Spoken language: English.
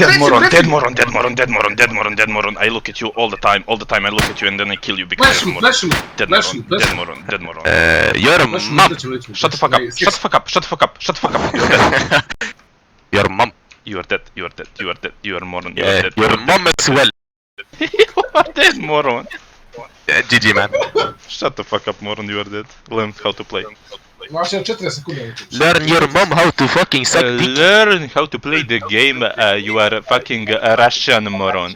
moron. I look at you all the time. I look at you and then I kill you because Flash you're me, moron. flash me. Dead Flash moron. me, flash Dead me. moron. Dead moron. Your Flash me, mom. flash me. Shut the fuck up. Shut the fuck up. Shut the fuck up. Shut the fuck up. You're dead. Your mom. You are dead. You are dead. You are dead. You are moron. You are dead. Your mom as well. You are dead, moron. GG man. Shut the fuck up, moron. You are dead. Learn how to play. Właśnie 4 sekundy. Learn your mom how to fucking suck dick. Learn how to play the game. You are fucking Russian moron.